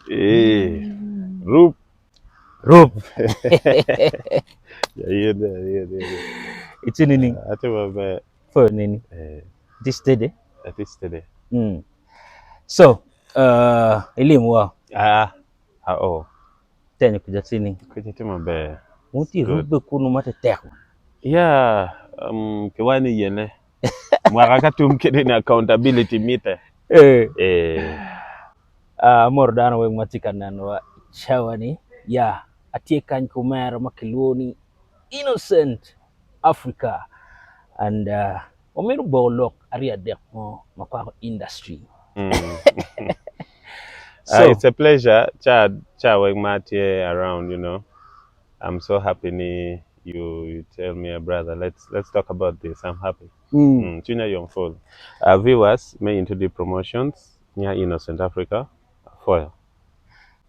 Eh, Rup. Rope. Yeah. It's in nini? I think about For nini? This day. at least today. So, elimu wa Oh, tena kuja chini. kuja tema be. Muti Good. rube kunu mate tekwa. Yeah, kiwani yene. Mwaka kede na accountability meter. Eh. Eh, Mor dana weng matika nanwa chawani. Ya, atie kany kumera makiloni. Innocent Africa. And omeru bolok aria dek mo mapako industry. So, it's a pleasure. Cha weng matie around, you know. I'm so happy you tell me, brother. Let's talk about this. I'm happy. Junior Young Full. Viewers may into the promotions near Innocent Africa. Foil.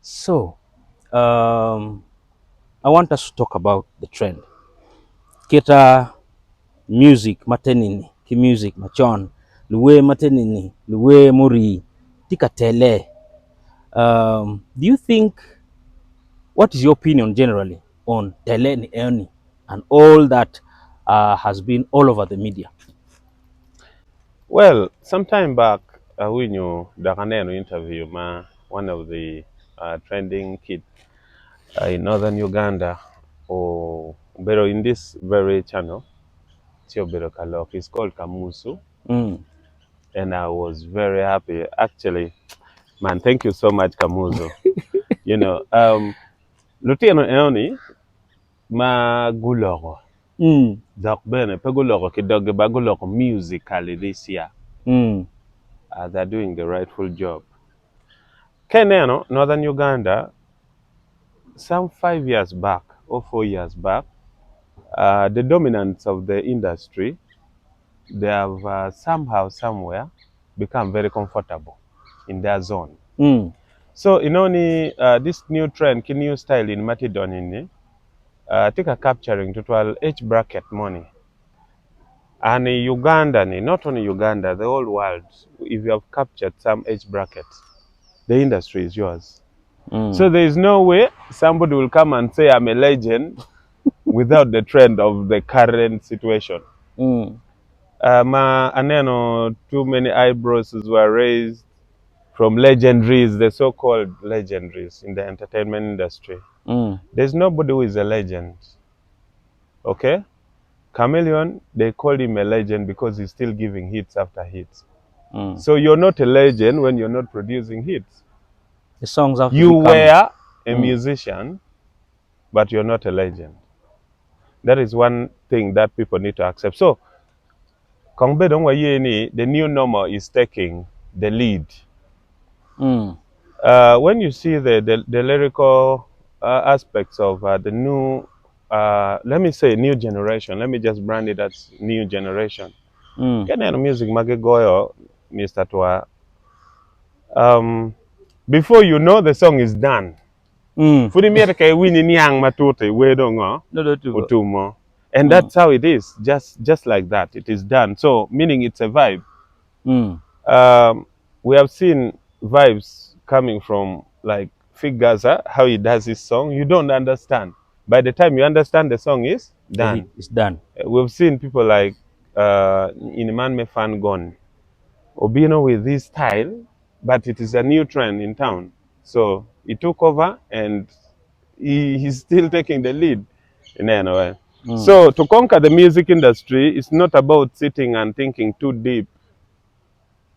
so I want us to talk about the trend. Kita music matenini, ki music machon, luwe matenini, luwe muri, tika tele. Do you think, what is your opinion generally on tele ni Ernie and all that has been all over the media? Well, sometime back, we knew Dakaneno interview one of the trending kids in northern Uganda, or better in this very channel, Tio Bero Kalok. It's called Kamusu. And I was very happy. Actually, man, thank you so much, Kamuzu. You know, Lutiano Eoni, ma guloro. Dok bene, pe guloro kidoge ba guloro musically this year. They're doing the rightful job. Keneno, Northern Uganda, some 5 years back or 4 years back, the dominance of the industry, they have somehow, somewhere, become very comfortable in their zone. So, this new trend, new style in Matidon, take a capturing total H bracket money. And in Uganda, not only Uganda, the whole world, if you have captured some H bracket, the industry is yours. So there is no way somebody will come and say I'm a legend without the trend of the current situation. Aneno, too many eyebrows were raised from legendaries, the so-called legendaries in the entertainment industry. There's nobody who is a legend. Okay? Chameleon, they call him a legend because he's still giving hits after hits. So you're not a legend when you're not producing hits. The songs have to You become... were a musician, but you're not a legend. That is one thing that people need to accept. So, the new normal is taking the lead. When you see the lyrical aspects of the new, let me say new generation, let me just brand it as new generation. Kenyan music Magegoyo, Mr. Twa. Before you know the song is done. Fudi miere ke wini niang matute wedongo utumo. And that's how it is. Just like that. It is done. So meaning it's a vibe. We have seen vibes coming from like Figaza, how he does his song. You don't understand. By the time you understand the song is done. It's done. We've seen people like Iniman Mefan Gone. Obino with this style, but it is a new trend in town. So he took over and he's still taking the lead in any way. So to conquer the music industry, it's not about sitting and thinking too deep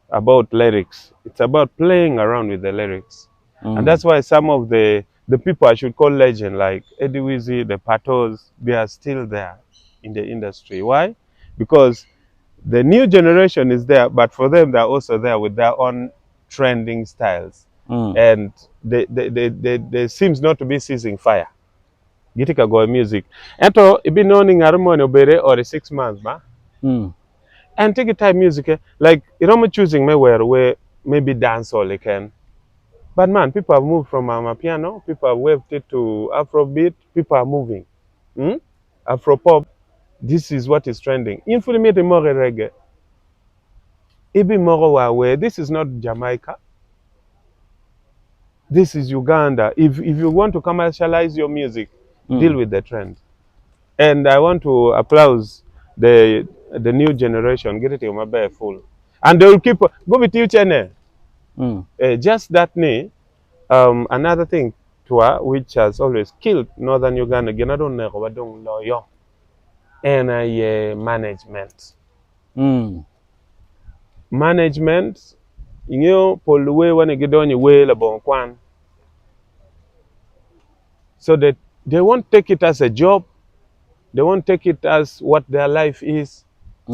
about lyrics. It's about playing around with the lyrics. And that's why some of the people I should call legend, like Eddie Wizzy, the Patos, they are still there in the industry. Why? Because the new generation is there, but for them, they're also there with their own trending styles. And they seems not to be ceasing fire. Gitika go music. Ento, ibi knowing harmony obere or 6 months, ma? And take a time music, like, you know, choosing me where maybe dance or like can. But man, people have moved from piano, people have waved it to Afrobeat, people are moving. Afropop, this is what is trending. Influence more reggae. Ibi more where this is not Jamaica. this is Uganda. If you want to commercialize your music, deal with the trend. And I want to applaud the new generation. Get it in my bear full, and they will keep go with you, channel. Just that name. Another thing which has always killed northern Uganda, and management. Management, you know, Paul the way when you get on your way, so that they won't take it as a job, they won't take it as what their life is.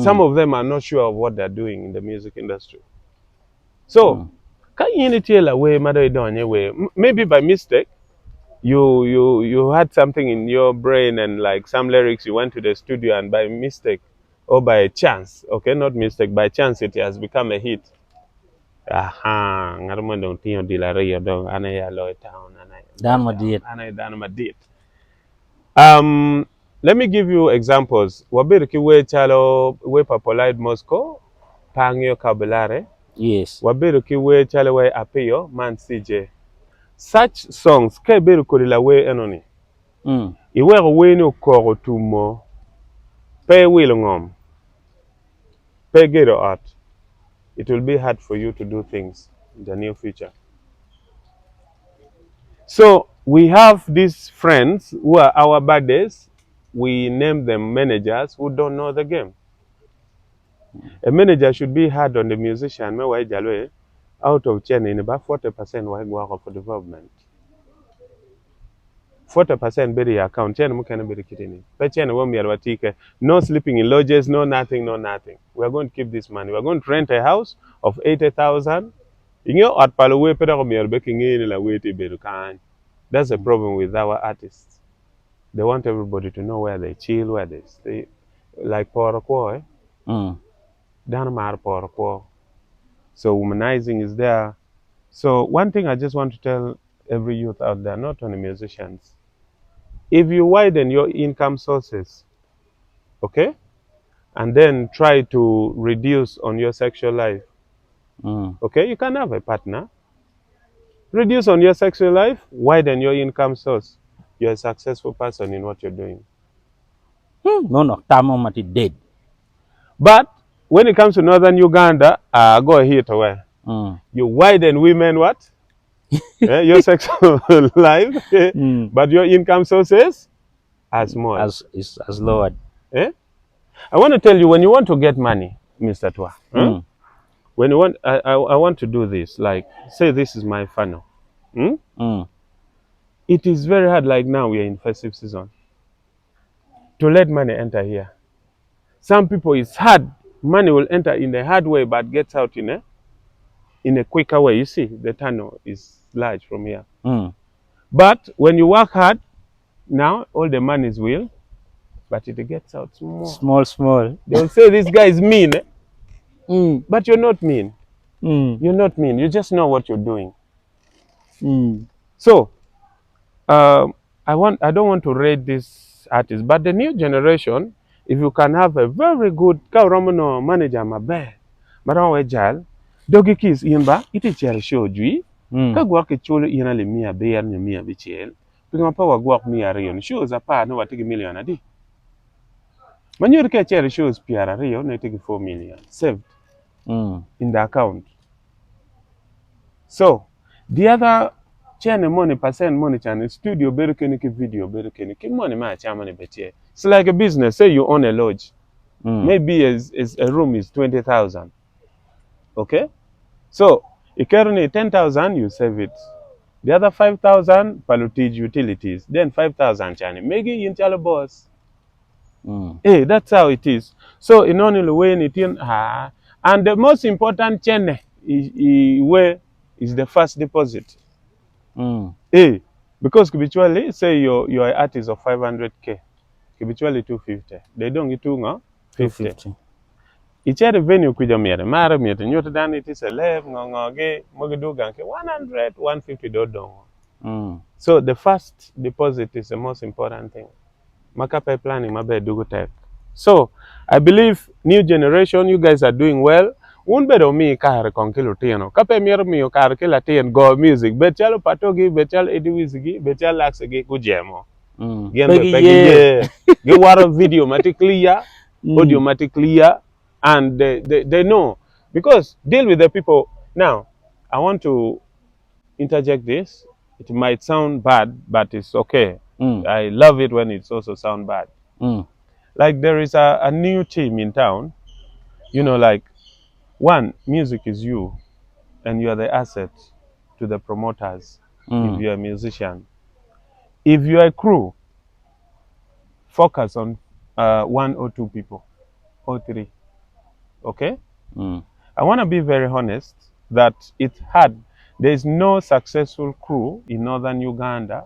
Some of them are not sure of what they're doing in the music industry. So, can you tell away, maybe by mistake, you had something in your brain and like some lyrics you went to the studio and by mistake or by chance, okay, not mistake, by chance it has become a hit. Ngarmo dong tiyo dilariyo dong anaya loy town dan madit. Let me give you examples. Wabiriki we chalo we populated Moscow, pangyo kabulare. Yes. Wabiriki we chalo we apio man CJ. Such songs ke biru kurila we enoni. Iwe we no koro tumo. Pe wilongom. Pe gero art. It will be hard for you to do things in the near future. So we have these friends who are our buddies. We name them managers who don't know the game. A manager should be hard on the musician. Out of 10, in about 40% why go for development. 40% be the account. 10 mukana be the kitini. But 10 won't be no sleeping in lodges, no nothing, no nothing. We are going to keep this money. We are going to rent a house of 80,000. That's the problem with our artists. They want everybody to know where they chill, where they stay. Like Porokwo, So womanizing is there. So one thing I just want to tell every youth out there, not only musicians, if you widen your income sources, okay, and then try to reduce on your sexual life, okay, you can have a partner. Reduce on your sexual life, widen your income source. You're a successful person in what you're doing. No, Tamo Mati dead. But when it comes to northern Uganda, go ahead away. You widen women what? Your sexual life, but your income sources as more. As lowered. I want to tell you, when you want to get money, Mr. Twa, when you want, I want to do this, like, say this is my funnel. It is very hard, like now we are in festive season, to let money enter here. Some people, it's hard. Money will enter in a hard way, but gets out in a quicker way. You see, the tunnel is large from here. But when you work hard, now all the money is will, but it gets out small. They will say this guy is mean, but you're not mean. You're not mean. You just know what you're doing. So, I don't want to rate this artist, but the new generation, if you can have a very good manager, Doggy Kiss Imba, it is a show jui. Kagwak a cholo in a limia bear near me a bichel. Because power guak me a rayon shows a part no take a million a day. When you catch a shows Pierre Rayon, I take 4 million saved in the account. So the other channel money percent money channel studio berukeniki video berukeniki money ma chamani betie. It's like a business. Say you own a lodge. Maybe a room is 20,000. Okay? So, if you earn 10,000, you save it. The other 5,000, palutige utilities. Then 5,000 chani. Make it into boss. Hey, that's how it is. So, in only way it in and the most important channel is the first deposit. Hey, because habitually, say you're an artist of 500K, habitually 250. They don't get 250. Each revenue kuja mara miere nyoto dan it is a lev ngongoge mogidu ganke 100 150 dodongo. So the first deposit is the most important thing. Maka pay planning mabe dugu tech. So I believe new generation, you guys are doing well. un bedo mi kar kon kilo tieno kape mier miyo kar kila tien go music bet chalo patogi bet chalo ediwisgi bet chalo laksegi kujemo gembe Pegi pegi ye. ye gi waro video mati clear audio Mm. mati clear and they know because deal with the people now. I want to interject this. It might sound bad but it's okay. Mm. I love it when it's also sound bad. Mm. Like there is a new team in town, you know, like one, music is you and you are the asset to the promoters if Mm. you're a musician. If you're a crew, focus on one or two people or three, okay? Mm. I want to be very honest that it's hard. There is no successful crew in northern Uganda,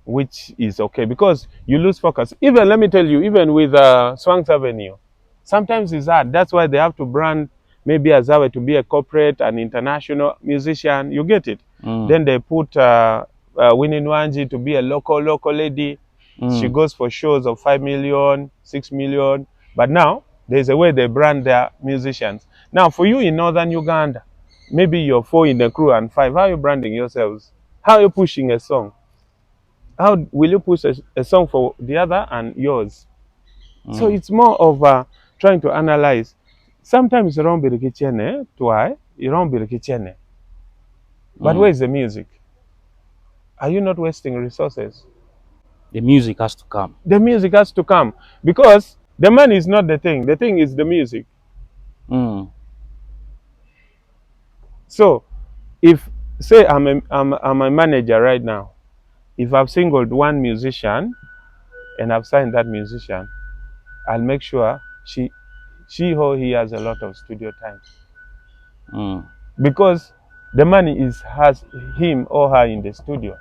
which is okay because you lose focus. Even, let me tell you, even with Swanks Avenue, sometimes it's hard. That's why they have to brand maybe Azawe to be a corporate, an international musician. You get it? Mm. Then they put Winnie Nwanji to be a local lady. She Mm. goes for shows of 5 million, 6 million. But now there's a way they brand their musicians. Now for you in northern Uganda, maybe you're 4 in the crew and 5. How are you branding yourselves? How are you pushing a song? How will you push a song for the other and yours? So it's more of trying to analyze. Sometimes you don't be the kitchen, why? You don't be the kitchen. But where is the music? Are you not wasting resources? The music has to come. The music has to come because the money is not the thing. The thing is the music. Mm. So if, say I'm a manager right now, if I've singled one musician and I've signed that musician, I'll make sure she or he has a lot of studio time. Mm. Because the money has him or her in the studio,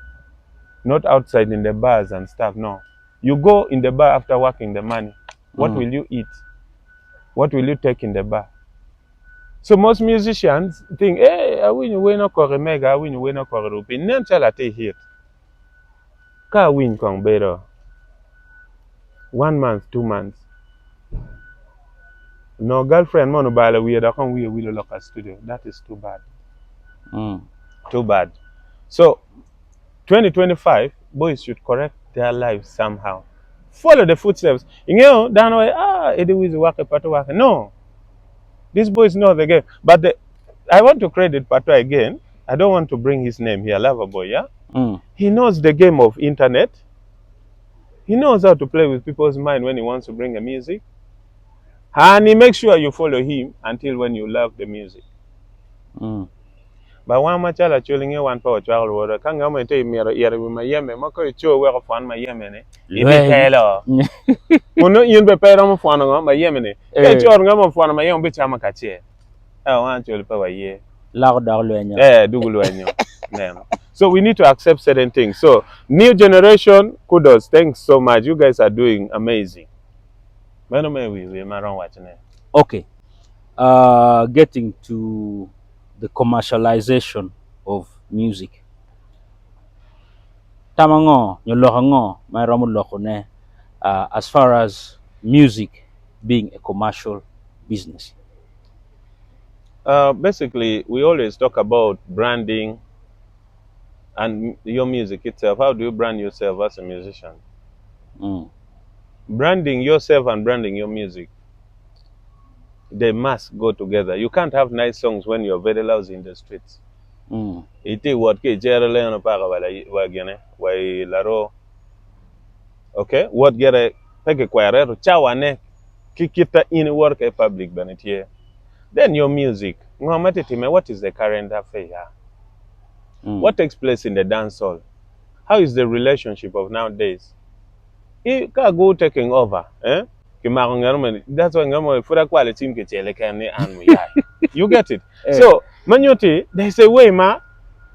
not outside in the bars and stuff. No, you go in the bar after working the money. What Mm. will you eat? What will you take in the bar? So most musicians think, hey, I win you no kore mega, I win you no kore rupi. Nem chala te hit. Ka win kong better. 1 month, 2 months. No girlfriend mono bala we da kon we will local studio. That is too bad. Mm. Too bad. So 2025, boys should correct their lives somehow. Follow the footsteps. You know, down way, Eddie work a Pato work. No, these boys know the game. But I want to credit Pato again. I don't want to bring his name here, Loverboy, yeah? Mm. He knows the game of internet. He knows how to play with people's mind when he wants to bring a music. And he makes sure you follow him until when you love the music. Mm. Ba wan machala chulinge wan pa chwa ro ka ngamo te mero yere ma yeme ma ko cho we ko fan ma yeme ne ibi telo kuno yin be pero mo fan ma yeme ne ke chor ngamo fan ma yeme be chama ka che wan chul pa wa ye Lag dag lwenyo. dugul wenyo nem. So we need to accept certain things. So new generation, kudos, thanks so much, you guys are doing amazing. Mano me we maron watching. Okay. Getting to the commercialization of music. Tamango, nyolohango, my ramulokone, as far as music being a commercial business. Basically, we always talk about branding and your music itself. How do you brand yourself as a musician? Mm. Branding yourself and branding your music, they must go together. You can't have nice songs when you're very lousy in the streets. Mm. Iti what ke jere le no para wa gene wa laro. Okay? What gere peke kware chawane kikita in work a public benefit. Then your music. Ngomatitime, what is the current affair? Mm. What takes place in the dance hall? How is the relationship of nowadays? Ka go taking over, eh? That's why ngamo fura kwale team ke chele kan ni an ya. You get it? So, manyoti, there's a way ma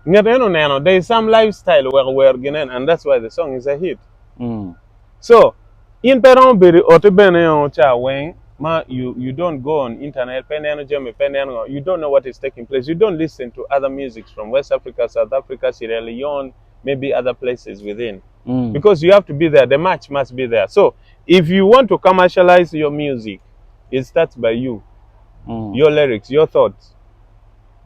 neno there is some lifestyle where ginen, and that's why the song is a hit. Mm. So, in peron biri otibene on cha wen ma you don't go on internet you don't know what is taking place. You don't listen to other musics from West Africa, South Africa, Sierra Leone, maybe other places within. Mm. Because you have to be there. The match must be there. So if you want to commercialize your music, it starts by you. your lyrics, your thoughts.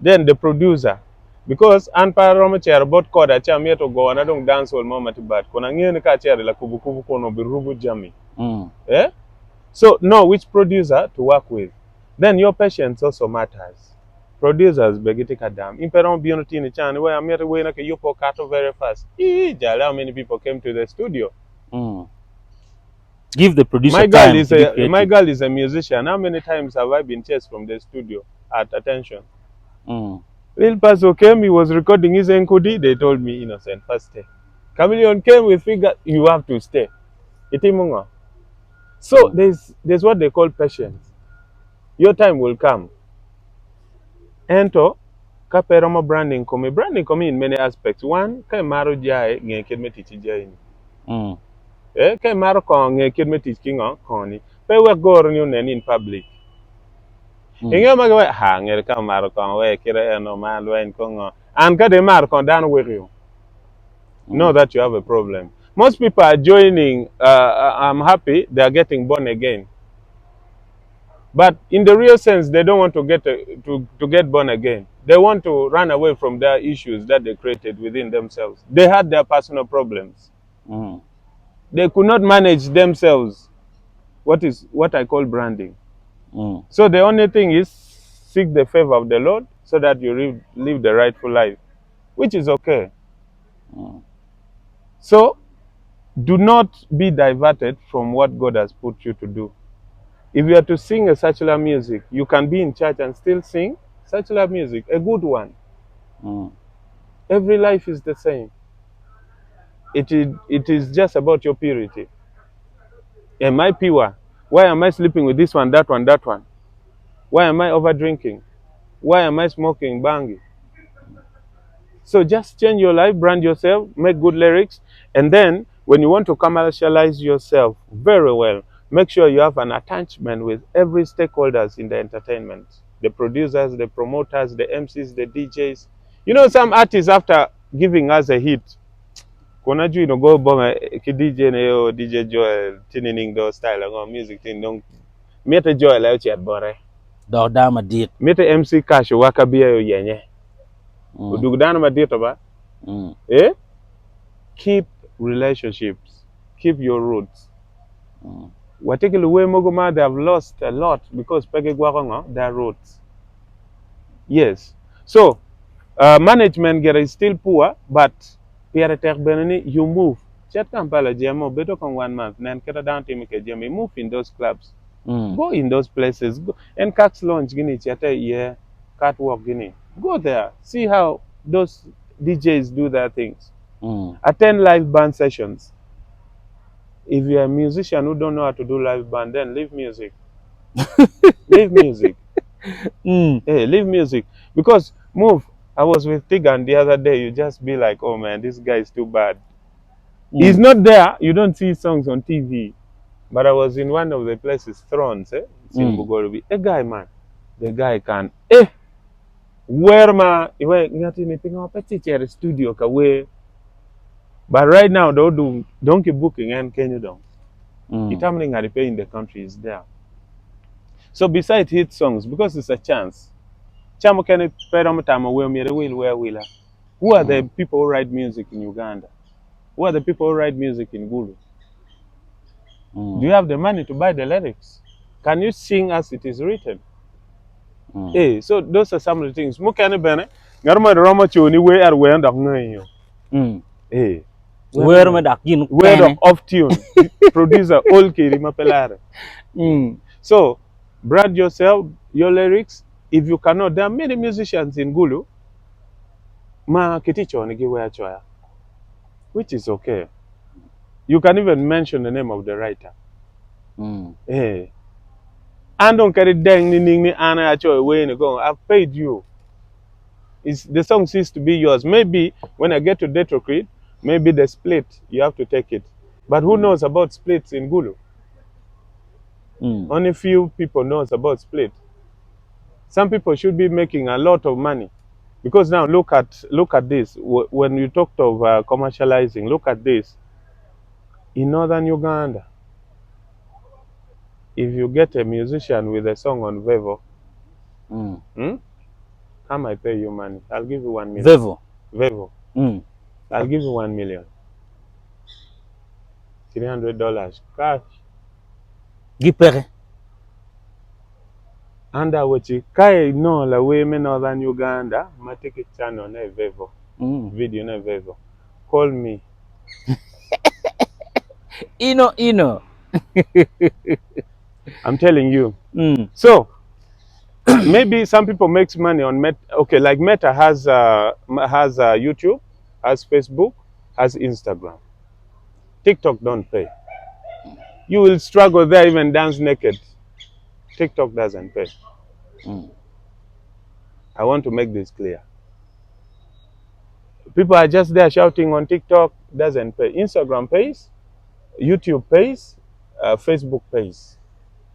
Then the producer, because an paro chair bot koda cham yeto go na dong dance hall mama tibat kona ngene ka chair la kubu kubu kono birubu jami. Eh? So know which producer to work with. Then your patience also matters. Producers begiti kadam. Imperon bionoti ni chan where I'm here way na ke yupo kato very fast. Jala how many people came to the studio. Give the producer My girl time is to be a creative. musician. How many times have I been chased from the studio at attention? Lil Paso came, he was recording his enkodi, they told me innocent, first stay. Chameleon came with figure, you have to stay. Itimunga. So there's what they call patience. Your time will come. Ento, kaperoma branding come. Branding come in many aspects. One, kay maro jai nge kid metichi jai ni. Kay maro kong nge kid metichi kingo koni. Pe we go in public. Inge magawa ha nge ka maro kong we kira eno man wen kongo. And ka de maro kong dan with you. Know that you have a problem. Most people are joining, I'm happy, they are getting born again. But in the real sense, they don't want to get born again. They want to run away from their issues that they created within themselves. They had their personal problems. They could not manage themselves. What I call branding. So the only thing is seek the favor of the Lord so that you live the rightful life, which is okay. So do not be diverted from what God has put you to do. If you are to sing a secular music, you can be in church and still sing secular music, a good one. Every life is the same. It is just about your purity. Am I pure? Why am I sleeping with this one, that one, that one? Why am I over drinking? Why am I smoking bangi? So just change your life, brand yourself, make good lyrics, and then when you want to commercialize yourself very well, make sure you have an attachment with every stakeholders in the entertainment. The producers, the promoters, the MCs, the DJs. You know, some artists after giving us a hit, kuna ju no go bomb ki DJ ne yo DJ Joel tining do style of music thing don't meta Joel out chat bore. Do dama dit. Meta MC Cash waka biya yo yenye. Udugdana madito ba? Keep relationships, keep your roots. Watikili we mogoma, they have lost a lot because pege gwagonga their roots. Yes. So management is still poor, but Pierre Benini, you move. Chat Kampala GMO, better come 1 month, then get down to make a GMO, move in those clubs. Go in those places. Go. And Cax launch Guinea, Chata, yeah, catwalk Guinea. Go there. See how those DJs do their things. Attend live band sessions. If you're a musician who don't know how to do live band, then leave music. Leave music. Hey, leave music. Because move. I was with Tigan the other day. You just be like, oh man, this guy is too bad. He's not there. You don't see songs on TV. But I was in one of the places, Thrones, it's in Bugorobi. A guy, man. The guy can, where ma, ngati ni pinga peti chere studio ka we. But right now, don't keep booking and can you don't. Determining at the pay in the country is there. So besides hit songs, because it's a chance, who are the people who write music in Uganda? Who are the people who write music in Gulu? Do you have the money to buy the lyrics? Can you sing as it is written? So those are some of the things. Mukane bene, ngarma roma choni we are we and of ngayo. Where me dak yin Word of tune. Producer all kiri mapelare. So brand yourself, your lyrics. If you cannot, there are many musicians in Gulu. Ma kiticho nigiwe choya, which is okay. You can even mention the name of the writer. And don't carry dang ni ana acho way to go. I've paid you. The song ceases to be yours. Maybe when I get to Detrocrete, maybe the split you have to take it. But who knows about splits in Gulu? Only few people knows about split. Some people should be making a lot of money, because now look at this. When you talked of commercializing, look at this. In northern Uganda, if you get a musician with a song on Vevo, Hmm? Come, I pay you money. I'll give you 1 million. Vevo. Vevo. Mm. I'll give you 1 million. $300 cash. Gipere. Anda wachi kai no la we me northern Uganda. Ma take a channel na Vevo. Video na Vevo. Call me. Ino. I'm telling you. Mm. So maybe some people makes money on Meta. Okay, like Meta has YouTube, has Facebook, has Instagram. TikTok don't pay. You will struggle there, even dance naked. TikTok doesn't pay. Mm. I want to make this clear. People are just there shouting on TikTok, doesn't pay. Instagram pays, YouTube pays, Facebook pays.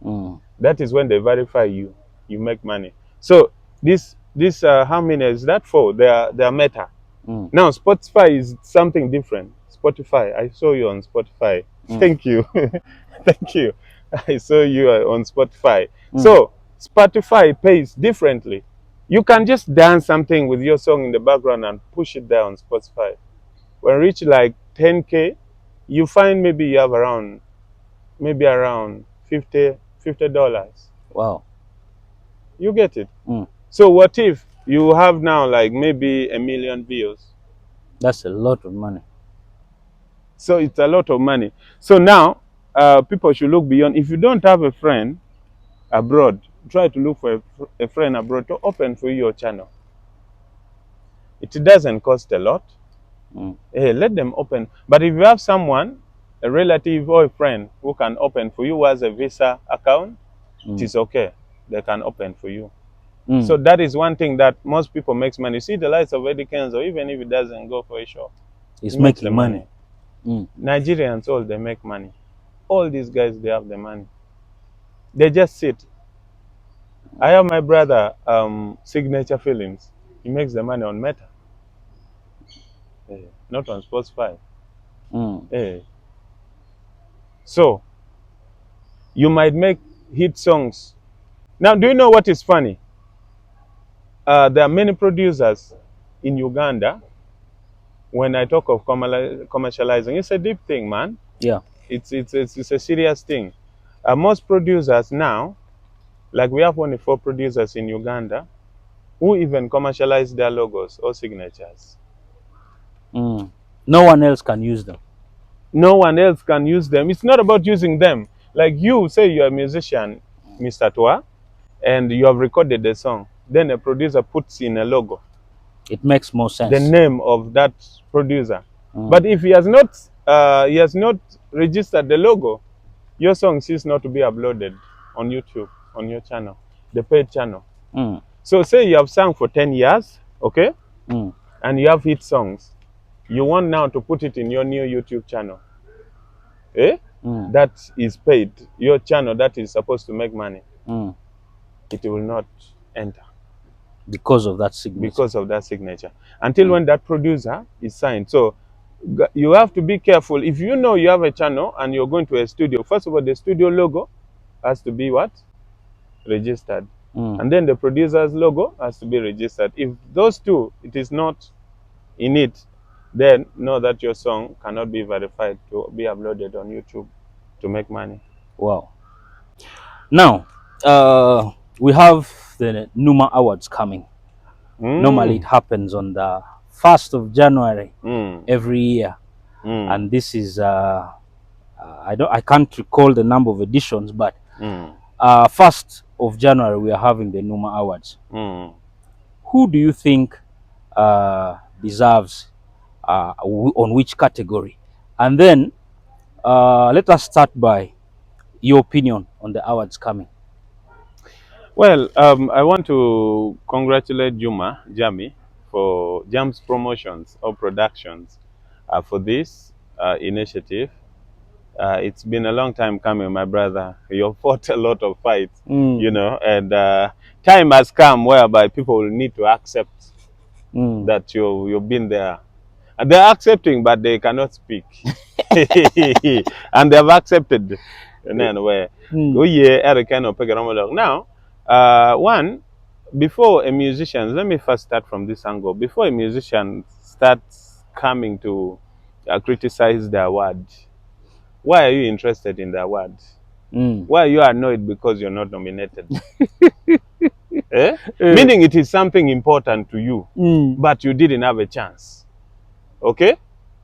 Mm. That is when they verify you, you make money. So this how many is that for? They are Meta. Mm. Now Spotify is something different. Spotify, I saw you on Spotify. Thank you. Thank you. I saw you on Spotify. So Spotify pays differently. You can just dance something with your song in the background and push it there on Spotify. When you reach like 10K, you find maybe you have around $50. Wow. You get it? Mm. So what if you have now like maybe 1 million views? That's a lot of money. So it's a lot of money. So now people should look beyond. If you don't have a friend abroad, try to look for a friend abroad to open for your channel. It doesn't cost a lot. Hey, let them open. But if you have someone, a relative or a friend who can open for you who has a Visa account, it is okay. They can open for you. So that is one thing that most people makes money. You see the likes of Eddie Kenzo, even if it doesn't go for a show, It's he makes making the money. Nigerians, all they make money. All these guys, they have the money. They just sit. I have my brother, Signature Films. He makes the money on Meta, not on Spotify. So you might make hit songs. Now, do you know what is funny? There are many producers in Uganda. When I talk of commercializing, it's a deep thing, man. Yeah. It's a serious thing. Most producers now, like we have only 4 producers in Uganda, who even commercialize their logos or signatures. No one else can use them. No one else can use them. It's not about using them. Like you say you're a musician, Mr. Toa, and you have recorded the song. Then a producer puts in a logo, It makes more sense. the name of that producer. But if he has not registered the logo, your song ceases not to be uploaded on YouTube, on your channel, the paid channel. So say you have sung for 10 years, okay? And you have hit songs. You want now to put it in your new YouTube channel. That is paid. Your channel that is supposed to make money. It will not enter. Because of that signature. Because of that signature. Until when that producer is signed. So you have to be careful. If you know you have a channel and you're going to a studio, first of all, the studio logo has to be what? Registered. And then the producer's logo has to be registered. If those two, it is not in it, then know that your song cannot be verified to be uploaded on YouTube to make money. Wow. Now, we have the Numa Awards coming. Normally it happens on the 1st of January every year. And this is, I can't recall the number of editions, but 1st of January we are having the Numa Awards. Who do you think deserves on which category? And then let us start by your opinion on the awards coming. Well, I want to congratulate Jami, for Jam's Promotions or Productions for this initiative. It's been a long time coming, my brother. You've fought a lot of fights, you know, and time has come whereby people will need to accept that you've been there. And they're accepting, but they cannot speak. And they have accepted. Now, one, before a musician, let me first start from this angle. Before a musician starts coming to criticize the award, why are you interested in the award? Why are you annoyed because you're not nominated? Eh? Meaning it is something important to you, but you didn't have a chance. Okay?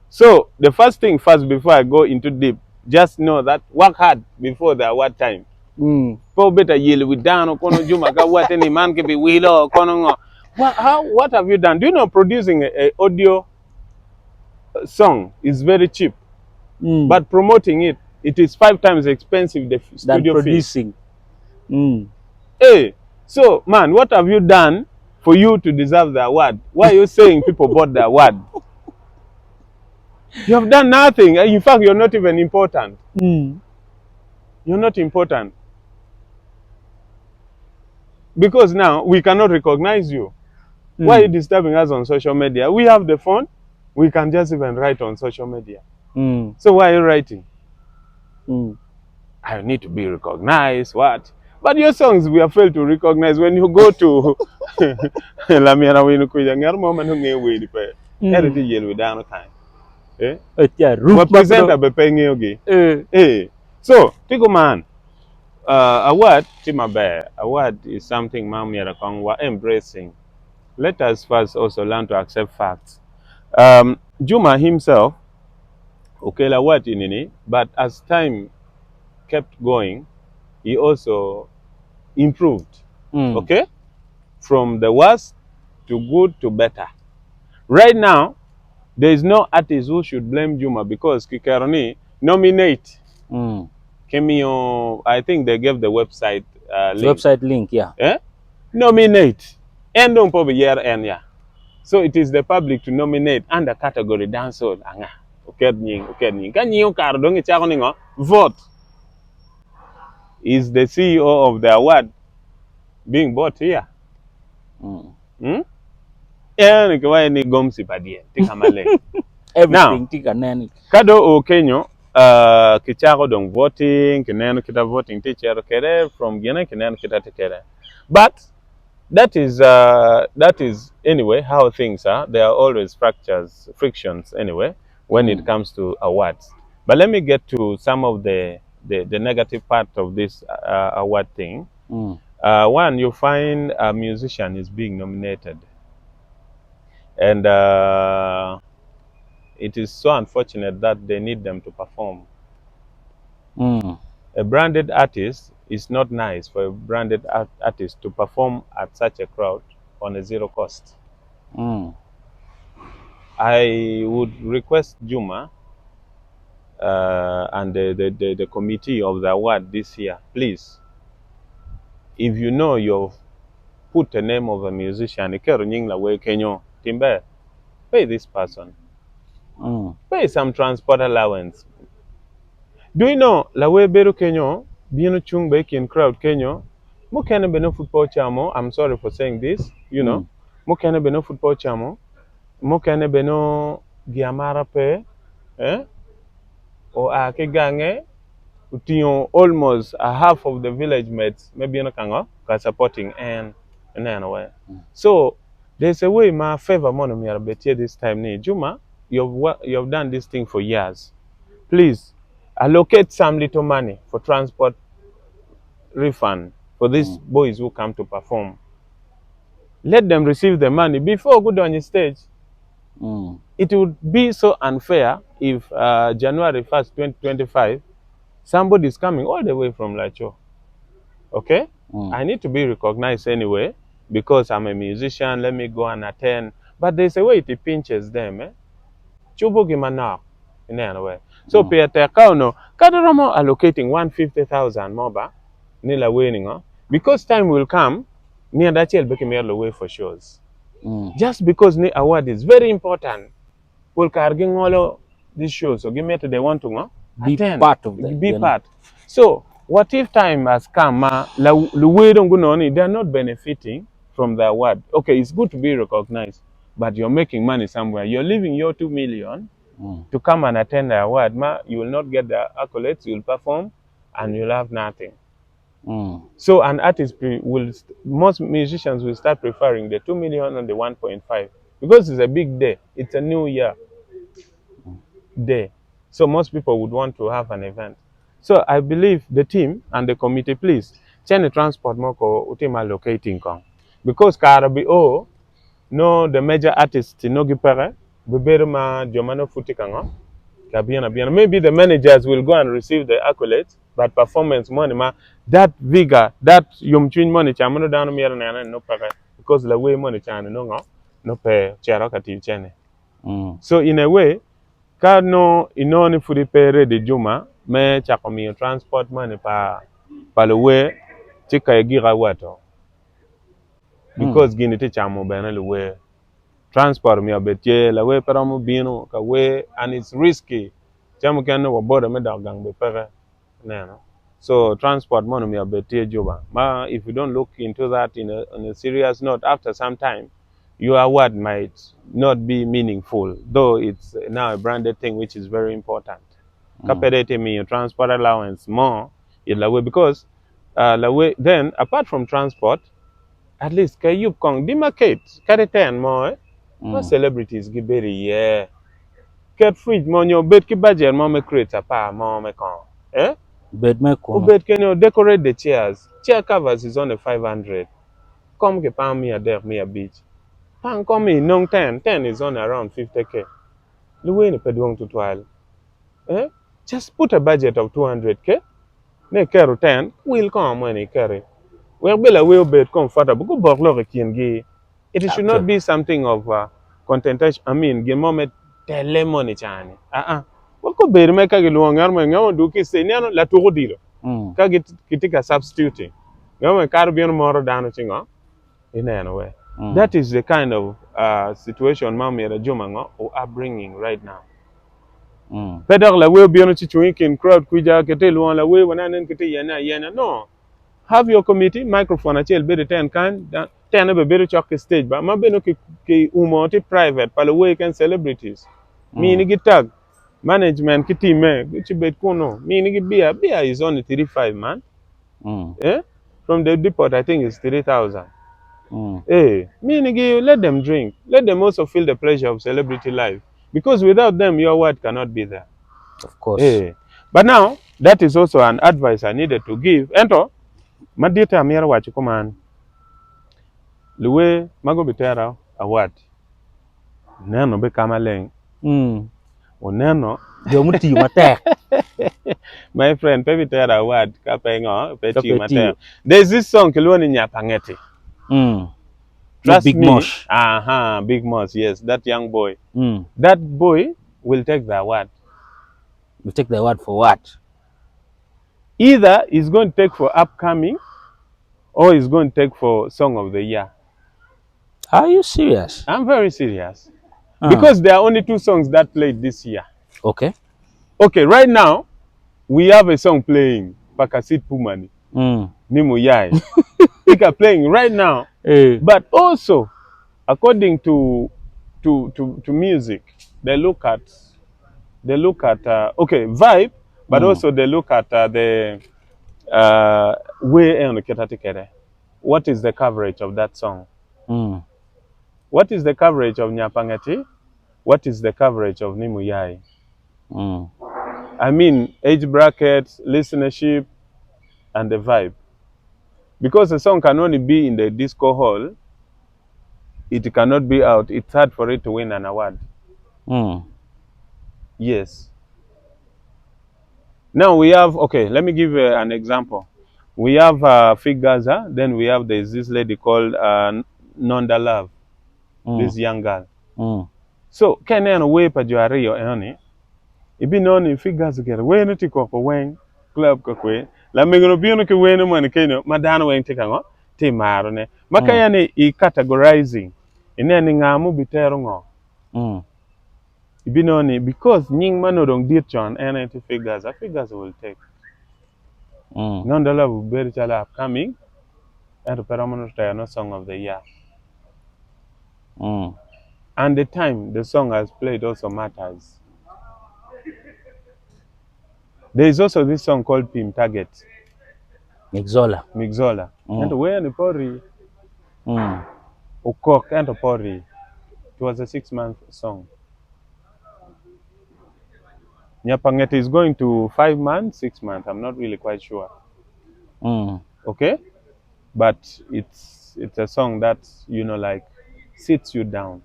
So the first thing first, before I go into deep, just know that work hard before the award time. Po better yell with down kono juma ka what any man can be wheelo kono. What have you done? Do you know producing a audio song is very cheap, but promoting it is 5 times expensive the Than studio fee. producing. Hey, so man, what have you done for you to deserve the award? Why are you saying people bought the award? You have done nothing. In fact, you're not even important. You're not important. Because now we cannot recognize you. Why are you disturbing us on social media? We have the phone. We can just even write on social media. So why are you writing? I need to be recognized. What? But your songs we have failed to recognize. When you go to Lamiana Winukuya, Ngarmo Manunge, everything yellow down kind. Eh? Represent a bepengi. Eh. So, Tigo man, award, Timabe, award is something Mami Rakong were embracing. Let us first also learn to accept facts. Juma himself, okay, award in it, but as time kept going, he also improved. Okay? From the worst to good to better. Right now, there is no artist who should blame Juma because Kikaroni nominate. Kemio, I think they gave the website link. Website link, yeah. Eh? Nominate. And don't probably year and yeah. So it is the public to nominate under category dancehall. Anga. Okay, Kanyi Kardong Chakoningo. Vote. Is the CEO of the award being bought here? Everything Kado o Kenyo, Kichako dong voting, Kinano kita voting teacher kere from Gena Kinano kita tekere. But that is anyway how things are. There are always frictions anyway when it comes to awards. But let me get to some of the negative part of this award thing. One, you find a musician is being nominated, and it is so unfortunate that they need them to perform. A branded artist is not nice for a branded artist to perform at such a crowd on a zero cost. I would request Juma and the committee of the award this year, please, if you know you've put the name of a musician, Timber, pay this person. Pay some transport allowance. Do you know Lawe Beru Kenyo, Bieno Chung Bakin crowd Kenyo, Mukana Beno football chamo, I'm sorry for saying this, you know, Mukana Beno football chamo, Mukana Beno Giamara Pe, or Akegange, Utinho almost a half of the village mates, maybe in a kango, supporting and then away. So there's a way my favor monomia better this time. Juma, you've done this thing for years. Please allocate some little money for transport refund for these boys who come to perform. Let them receive the money before go on the stage. It would be so unfair if January 1st, 2025, somebody is coming all the way from Lacho. Okay? I need to be recognized anyway because I'm a musician. Let me go and attend. But there's a way it pinches them. Chubugi manak in any way. So Peter Kauno, Kadaramo allocating 150,000 moba nila winning because time will come near that child became way for shows. Just because the award is very important. Will carrying all these shows so give me to they want to be part of them. Be part. So what if time has come? They are not benefiting from the award. Okay, it's good to be recognized, but you're making money somewhere. You're leaving your 2 million to come and attend the award. You will not get the accolades. You'll perform, and you'll have nothing. So an artist most musicians will start preferring the 2 million and the 1.5 because it's a big day. It's a new year day. So most people would want to have an event. So I believe the team and the committee, please, change the transport moko utima locating kong. Because karabi o no the major artists no gipere beberma jomano futikango. Maybe the managers will go and receive the accolades, but performance money ma that vigor, that yum chin money chamano down me no pere because the way money chan no pe chero kati chene. So in a way, kano inoni furi pere de juma me chakomi transport money pa the way chika gira wato because gini te chamo bena the way transport mi abetie la way paramu bino ka way and it's risky chamo kan wo boda me dagang be pere no. So transport money mi abetie juba ma if you don't look into that in a serious note after some time your award might not be meaningful though it's now a branded thing which is very important kapedete me your transport allowance more in la way because la way then apart from transport at least can you kong demarcate kare ten more ma celebrities gi beri yeah get fridge mo nyo bet ki budget mo me create apa mo me kon Bed me o ko. bet can you decorate the chairs chair covers is on the 500 come ke pound me a der me a beach pan come in non 10 is on around 50k Louis ne pedong to 12 just put a budget of 200k ne kero 10 will come when he carry well bela will be comfortable go bok lo kin gi it should not Actually. be something of contentation I mean ge moment tele money chani ko ber me ka gi luongar me ngamo du ki se ne la to dilo ka gi kitika substituting ngamo kar bien moro dano chingo in any way that is the kind of situation mamira jumango or upbringing right now pedal la we bien chi in crowd kuja kete luon la we wana nen kete yana no have your committee microphone achel bede ten kan ten be bede chok stage ba ma beno ki umoti private pale we can celebrities mi ni gitag management ki team chi bet kuno mi ni bia is only 35 man from the depot I think it's 3000 mi ni let them drink let them also feel the pleasure of celebrity life because without them your word cannot be there Of course. but now that is also an advice I needed to give ento madita amira wacho kuman luwe mago bitera award neno be kamaleng oneno Jomuti matek. my friend pe bitera award ka pengo pe ti Kape mater tiyo. there's this song kilwoni nyapangeti No trust Big me Mosh. big moss yes that young boy that boy will take the award You take the word for what? either he's going to take for upcoming or he's going to take for song of the year Are you serious? I'm very serious because there are only 2 songs that played this year Okay. okay right now we have a song playing Pakasit Pumani Nimu Yai Pika playing right now but also according to music they look at okay vibe but also they look at the way and what is the coverage of that song what is the coverage of Nyapangati what is the coverage of Nimu Yai I mean age brackets listenership and the vibe because the song can only be in the disco hall it cannot be out it's hard for it to win an award yes now we have okay let me give an example we have Fig Gaza then we have this lady called Nonda Love this young girl so kenen we pa juario eni ibi noni Fig Gaza get we no tiko ko wen club ko kwe la mingro biono ke we no man keno madana wen tikango ti maro ne makaya ni I categorizing ineni ngamu bitero ngo Ibinoni, because Ning Manodong did John and figures will take. Nonetheless, will be upcoming and the Paramono Song of the Year. And the time the song has played also matters. There is also this song called Pim Target. Mixola. Mixola. And where ni pori ukok and pori. It was a 6-month song. Nyapangete is going to 5 months, 6 months. I'm not really quite sure. Okay, but it's a song that like sits you down.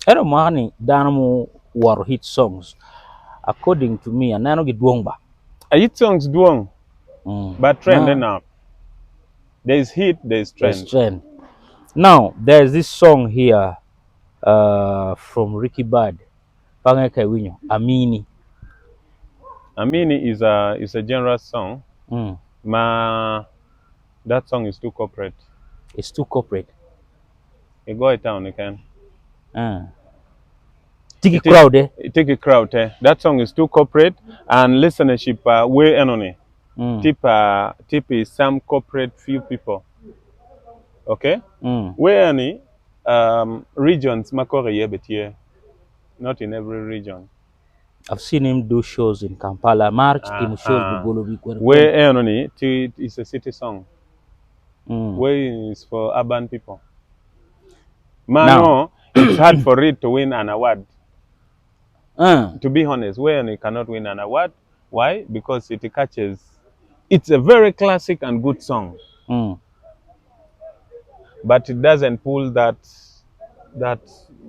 Ero mani danamu war hit songs. According to me, anano gidwongba. A hit songs duong, but trend enough. There is hit, there is trend. There's trend. Now there's this song here from Ricky Bad. Pangeke winyo. Amini. Amini is a generous song. That song is too corporate. It's too corporate. You go it down again. Take a crowd, eh? Take a crowd, eh? That song is too corporate and listenership way enony. Tip is some corporate few people. Okay? Where any regions makore yebetiye. Not in every region. I've seen him do shows in Kampala. March in shows where enony is a city song. Where is for urban people. Now, it's hard for it to win an award. To be honest, where it cannot win an award. Why? Because it catches. It's a very classic and good song. But it doesn't pull that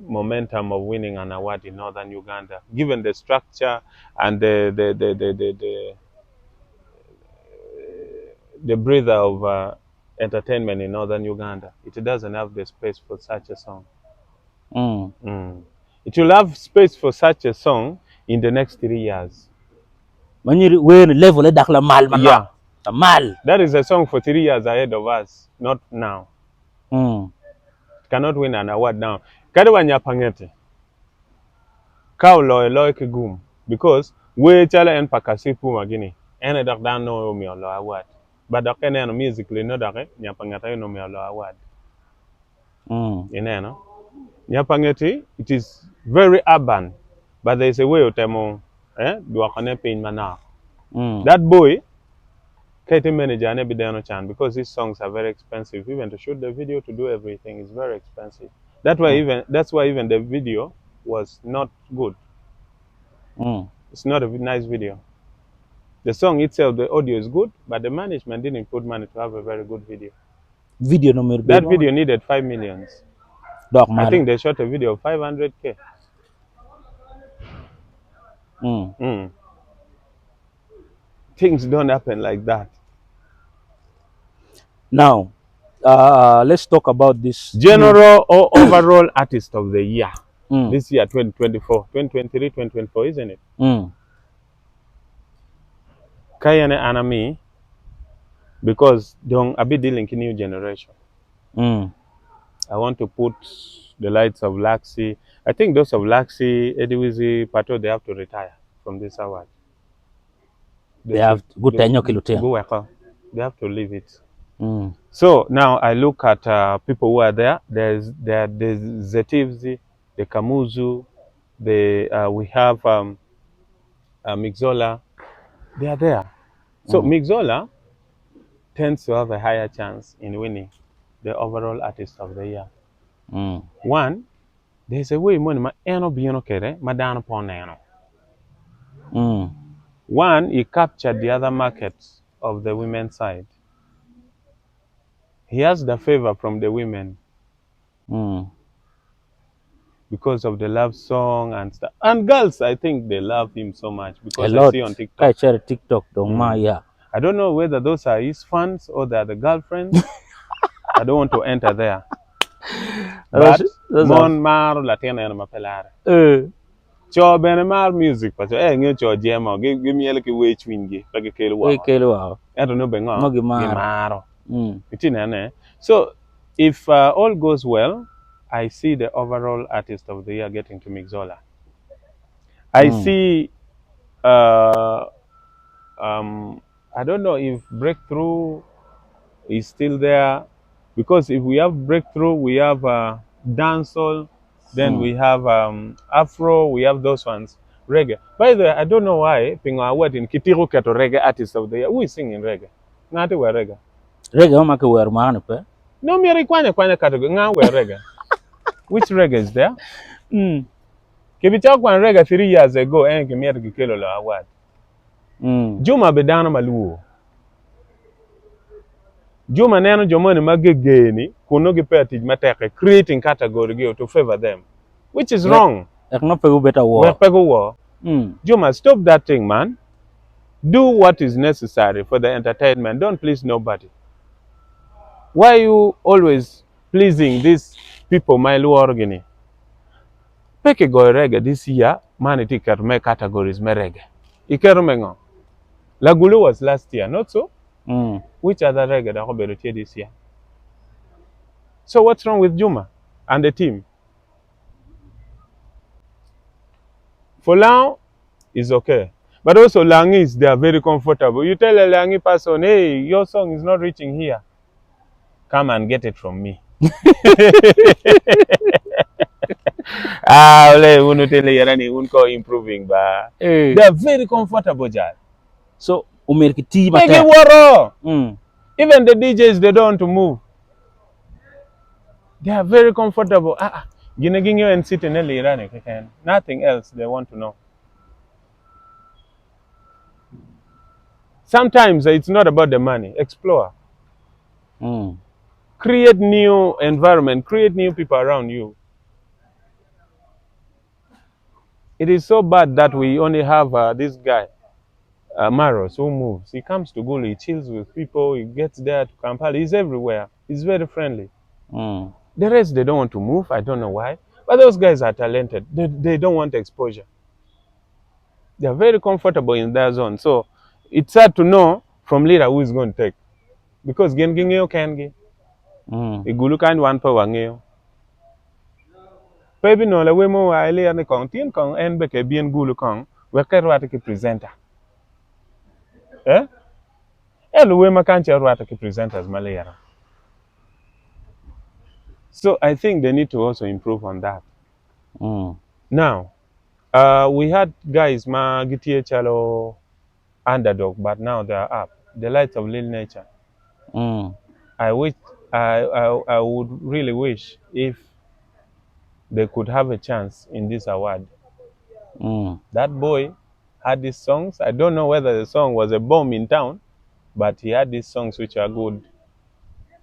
momentum of winning an award in northern Uganda, given the structure and the breather of entertainment in northern Uganda. It doesn't have the space for such a song. It will have space for such a song in the next 3 years. Level Yeah. Mal. That is a song for 3 years ahead of us, not now. It cannot win an award now. Kadiwa Nyapangete. Kaulo loy kigum. Because we chala en pakasipu magini. Ene dak dan no mi lo award. But dak ene no musically no dak Nyapangete no mi lo award. Ene no. Nyapangete, it is very urban. But there is a way utemo duakane pain mana. That boy Katie manager and Ebideno Chan, because these songs are very expensive. Even to shoot the video, to do everything is very expensive. That's why even the video was not good. It's not a nice video. The song itself, the audio is good, but the management didn't put money to have a very good video. That video needed 5 million. I think they shot a video of 500K. Things don't happen like that. Now, let's talk about this general or overall artist of the year. This year 2024, 2023, 2024, isn't it? Kayane Anami, because I'll be dealing with new generation. I want to put the lights of Laxi. I think those of Laxi, Ediwizi, Pato, they have to retire from this award. They have good tenure. They have to leave it. So now I look at people who are there. There's Zetivzi, the Kamuzu, we have Mixola. They are there. So Mixola tends to have a higher chance in winning the overall artist of the year. One, there's a way money eno biono kere madana poneno. One, he captured the other markets of the women's side. He has the favor from the women because of the love song and stuff. And girls, I think they love him so much because I see on TikTok. I share TikTok, yeah. I don't know whether those are his fans or they are the girlfriends. I don't want to enter there. But mon mar latina na mapelare. Cho benemar music but nge cho jema give me like way twinge like kele wa. I don't know bengo. Gimaro. So if all goes well, I see the overall artist of the year getting to Mixola. I see I don't know if Breakthrough is still there, because if we have Breakthrough, we have Dancehall, then we have Afro, we have those ones. reggae. By the way, I don't know why Pingo Award in Kitiru Keto Reggae Artist of the Year. Who is singing reggae? Ngati we reggae. Reggae o make wer mahane pe. No, me kwanya category. Nga we reggae. Which reggae is there? Kibicha kwa reggae 3 years ago, kimia kikelo la award. Juma bedana maluo. Juma neno jomoni magegeni kuno gipeti mateke creating category go to favor them, which is wrong. Ek no pegu better war. We pego war. Juma, stop that thing, man. Do what is necessary for the entertainment. Don't please nobody. Why are you always pleasing these people, my Luorgini? Peke go reggae this year, man, it me categories me reggae. Ikerumengo. Lagulu was last year, not so? Which other reggae that will this year? So what's wrong with Juma and the team? For now, it's okay. But also Langis, they are very comfortable. You tell a Langi person, hey, your song is not reaching here. Come and get it from me. Improving, but they are very comfortable, Jad. So, umerkiti mate. Even the DJs, they don't want to move. They are very comfortable. Ginegingyo and sitting in the nothing else they want to know. Sometimes it's not about the money. Explore. Create new environment. Create new people around you. It is so bad that we only have this guy, Maros, who moves. He comes to Gulu, he chills with people, he gets there to Kampala. He's everywhere. He's very friendly. The rest, they don't want to move. I don't know why. But those guys are talented. They don't want exposure. They are very comfortable in their zone. So it's hard to know from leader who is going to take. Because Gengingeo can get. Igulu kind one power ngeo. Pebi no la wemo wa ile ya kong tin kong en beke bien Gulu kong we kerwata ki presenter. Elu wema kanche rwata ki presenters malera. So I think they need to also improve on that. Now, we had guys ma gitie chalo underdog, but now they are up. The Lights of Lil Nature. I would really wish if they could have a chance in this award. That boy had these songs. I don't know whether the song was a bomb in town, but he had these songs which are good.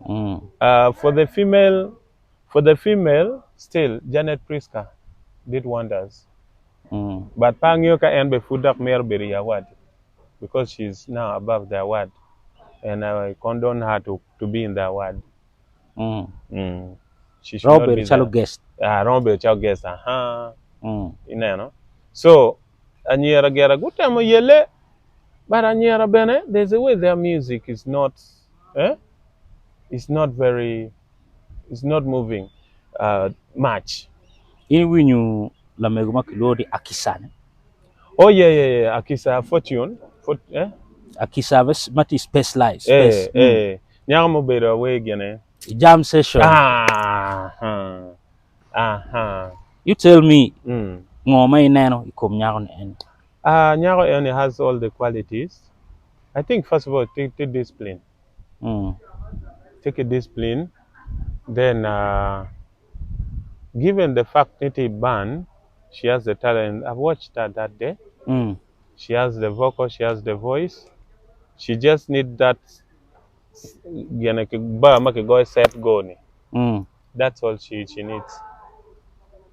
For the female, still Janet Priska did wonders. But Pangyoka and Befudak Merberi award because she's now above the award, and I condone her to be in the award. She should Robert not be Chalo guest. Robert Chalo guest. You know. So Anyera Gera Gutamo Yele, but Anyera Bene, there's a way their music is not it's not moving much. In we knew La Meguma Kilodi Akisane. Oh yeah. Akisa Fortune. Akisa Mati specialized. Nyamo better way again. Jam session. You tell me, Ngomai Nano, Ikom Nyaron and Nyaro Ene has all the qualities. I think first of all, take discipline. Take a discipline. Then, given the fact that he banned, she has the talent. I've watched her that day. She has the vocal, she has the voice. She just needs that. That's all she needs.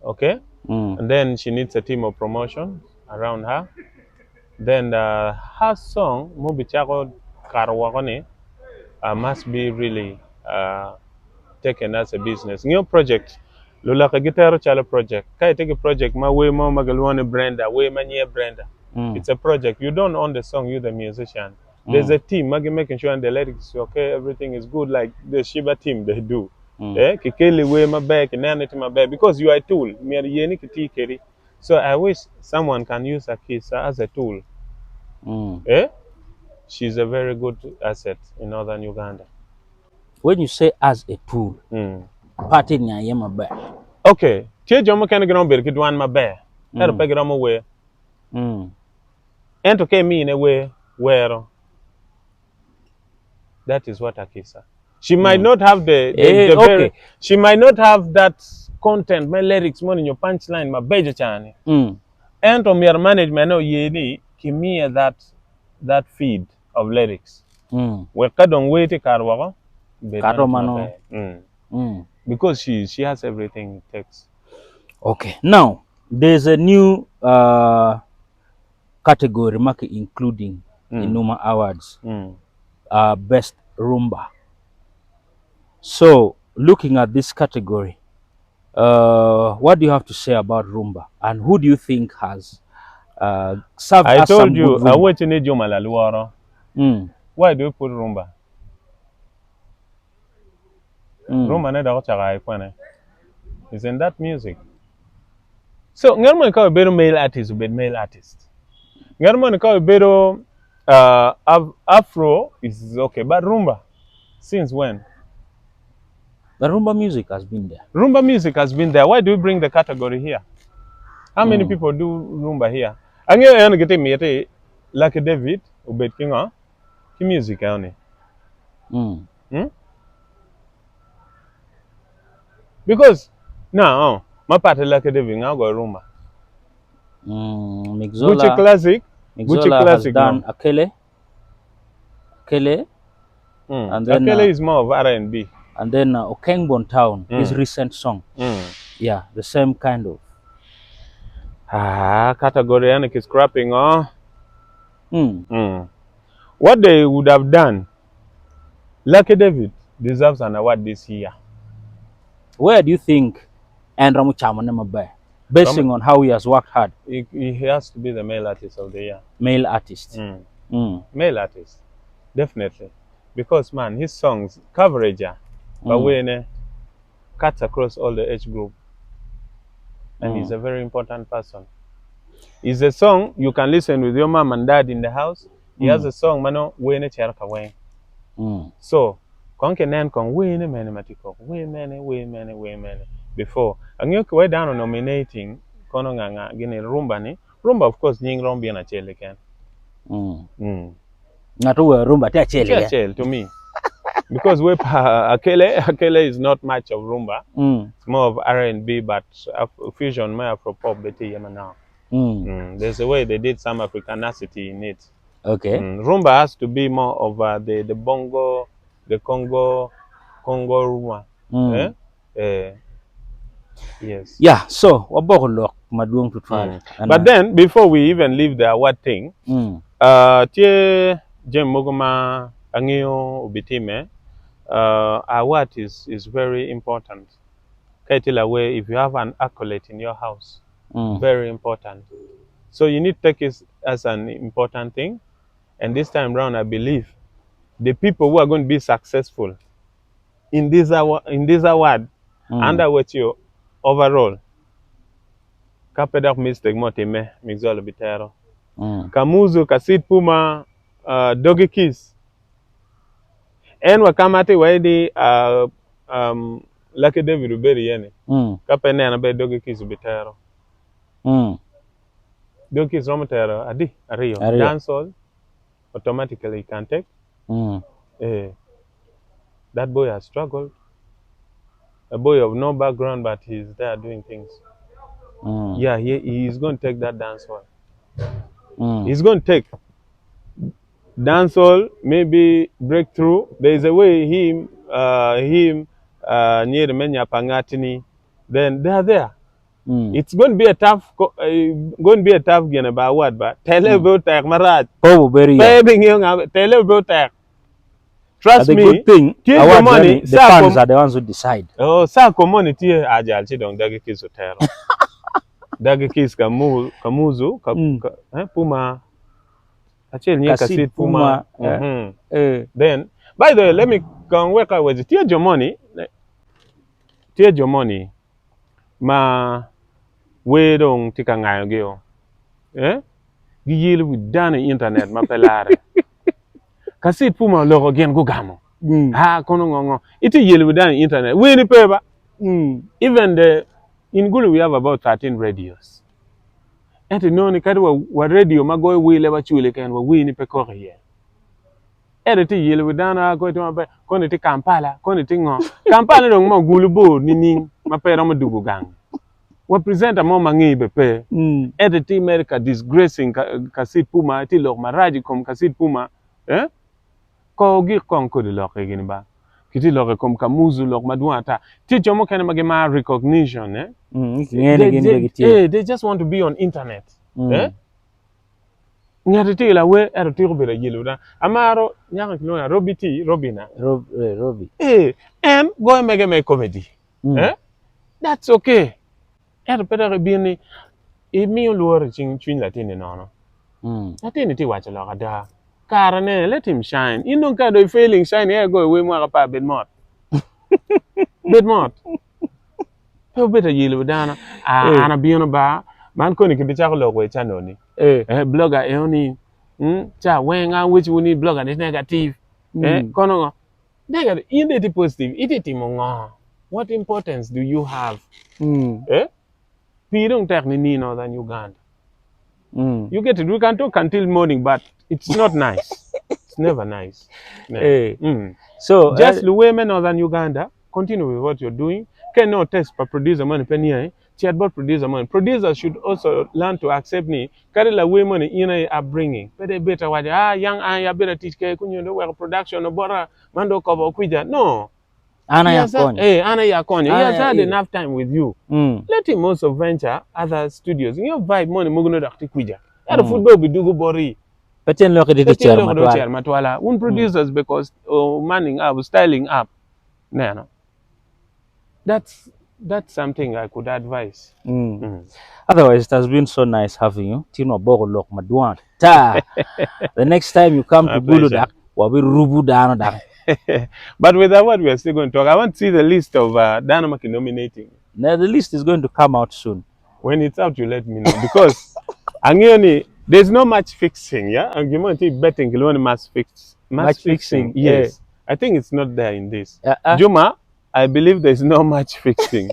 Okay? And then she needs a team of promotion around her. Then her song, Mubi Chako Karawakone, must be really taken as a business. New project, Lula Guitar Chala project. Can I take a project? Ma way more Magalwane Brenda, way many Brenda. It's a project. You don't own the song, you're the musician. There's a team, making sure and the lyrics okay, everything is good, like the Shiba team they do. Kikeli way my back and nanity my back because you are a tool. So I wish someone can use Akisa as a tool. She's a very good asset in northern Uganda. When you say as a tool, party Nyama bear. Okay. Tia Jomo can get on Birkit one my bear. Had a peg on my way. And to came in a way where that is what Akisa. She might not have the very, Okay. she might not have that content, my lyrics, more in your punchline, my beja chani. And to your management, no ye kimia that feed of lyrics. We don't wait to Karwaga, Katomano. because she has everything it takes. Okay. Now there's a new category market including in Numa Awards, best rumba. So looking at this category, what do you have to say about rumba, and who do you think has served I as some told good you, I rumba? wait in Malaluaro. Why do you put rumba? Rumba ne da wacha ga is in that music. So ngarmo ka better male artist with male artist. Ngarmo ka better Afro is okay, but rumba since when? The rumba music has been there. Rumba music has been there. Why do you bring the category here? How many people do rumba here? Angyo yana gete miyete Lucky David ubet kinga ki music yani. Because now my part Lucky David nga go rumba. Gucci Classic Has done no. Akele, and then Akele is more of R&B. And then Okengbon Town, his recent song. Yeah, the same kind of. Category and is scrapping. What they would have done, Lucky David deserves an award this year. Where do you think Andrew Chamanema Bay, basing on how he has worked hard? He has to be the male artist of the year. Male artist. Male artist, definitely, because man, his songs coverage, but when cuts across all the age group, and he's a very important person. It's a song you can listen with your mom and dad in the house. He has a song, mano, when cherka wang. So, konke nan kon we many matiko, we many. Before, and you way down on nominating kono nga gini rumba ni. Rumba, of course, nying rombi na chele ken. Ngatuwe rumba tia chele to me. Because we Akele is not much of rumba. It's more of R&B, but fusion, my Afro pop, beti yema now. There's a way they did some Africanacity in it. Okay. Rumba has to be more of the bongo, the Congo rumba. Yes. Yeah. So waboko maduong to try. But then before we even leave the award thing, tie Jem Mogoma Angio Ubitime, award is very important. Kaitila way if you have an accolade in your house, very important. So you need to take it as an important thing. And this time round, I believe the people who are going to be successful in this award, under what you overall, kapedak mistake motime mixolo bitero. Kamuzu Kasit Puma Doggy Kiss. En wakamate waidi Lucky David Uberi yene. Kapene anabe Doggy Kiss bitero. Doggy Kiss romotero adi ario. Dancehall automatically can take. That boy has struggled. A boy of no background, but he's there doing things. Yeah, he's going to take that dancehall. He's going to take dancehall, maybe breakthrough. There is a way him near Menya Pangatini, then they are there. It's going to be a tough game about what, but tell about Marat. Oh, very young. Tell about Trust me. The good thing, the money, the fans are the ones who decide. Oh, sa community ajal chi dong dagi kiss hotel. Dagi kiss kamuzu Puma. Achel nye Kasit Puma. Then, by the way, let me come work out with it. Tear your money. Ma we dong tika ngayo gyo. Giyil with done internet ma pelare. Kasit Puma logo gen go gamo. Kono ngongo. Iti yel with done internet. We ni peba. Even in Gulu we have about 13 radios. enti noni kadi wa radio magoy wile wa chule ken wa wini pe ko ye ere ti yele widana ko to ba ko ni ti Kampala ko ni ti ngo Kampala no mo gulu bo ni ma pe ro mo dugu gang wa presenter mo mangi be pe ere ti America disgracing kasit puma ti lok maraji kom kasit puma ko gi kon ko de lok gini ba kiti lok kom kamuzu lok madwata ti jomo ken ma recognition they just want to be on internet nyati ti la we ero ti robira yiluda amaro nyaka kilo robina Robi go mege comedy that's okay ero pere bini e mi luore chin latini no latini ti wacha lo kada karane let him shine indon ka do failing shine go we mo pa bedmot pe beta yiluda na ana bino ba man ko ni kibicha ko lo we channel ni blogger oni cha wenga which we need blogger is negative kono negative it positive it mongo what importance do you have Pirung techni northern Uganda you get it we can talk until morning but it's not nice it's never nice so just the women northern Uganda continue with what you're doing cannot test for producer money penny chatbot producer money producers should also learn to accept me carry la way money in a upbringing better what young ya better teach ke kunyo do work production no bora mando cover kuja no ana ya konyo he has had enough time with you let him also venture other studios you vibe money muguno dakti kuja ada football bidugo bori peten lo ke de chair matwala un producers because manning up styling up no that's something I could advise. Otherwise, it has been so nice having you. Tino Bogo Lok Madwan. Ta. The next time you come to Buludak, wabi rubu dano dak. But with that, what we are still going to talk, I want to see the list of Dynamaki nominating. Now, the list is going to come out soon. When it's out, you let me know. Because there's no match fixing, yeah? And you want to betting, you want match fixing. Yes. Yeah. I think it's not there in this. Juma, I believe there's no match fixing.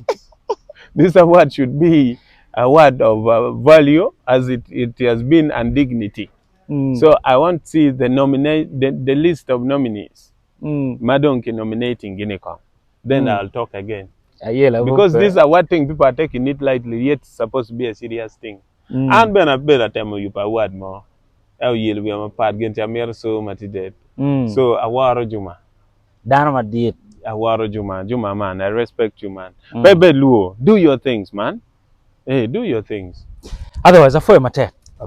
This award should be a word of value as it has been and dignity. So I want to see the list of nominees. Madonki nominating Guinea. Then I'll talk again. Because this is what thing people are taking it lightly, yet it's supposed to be a serious thing. And ben a better time you per word more. How you'll be a part against your so much dead. So awaro Juma. Dana did. Awaro Juma man, I respect you man. Bebe Luo, do your things man. Hey, do your things. Otherwise, I feel my I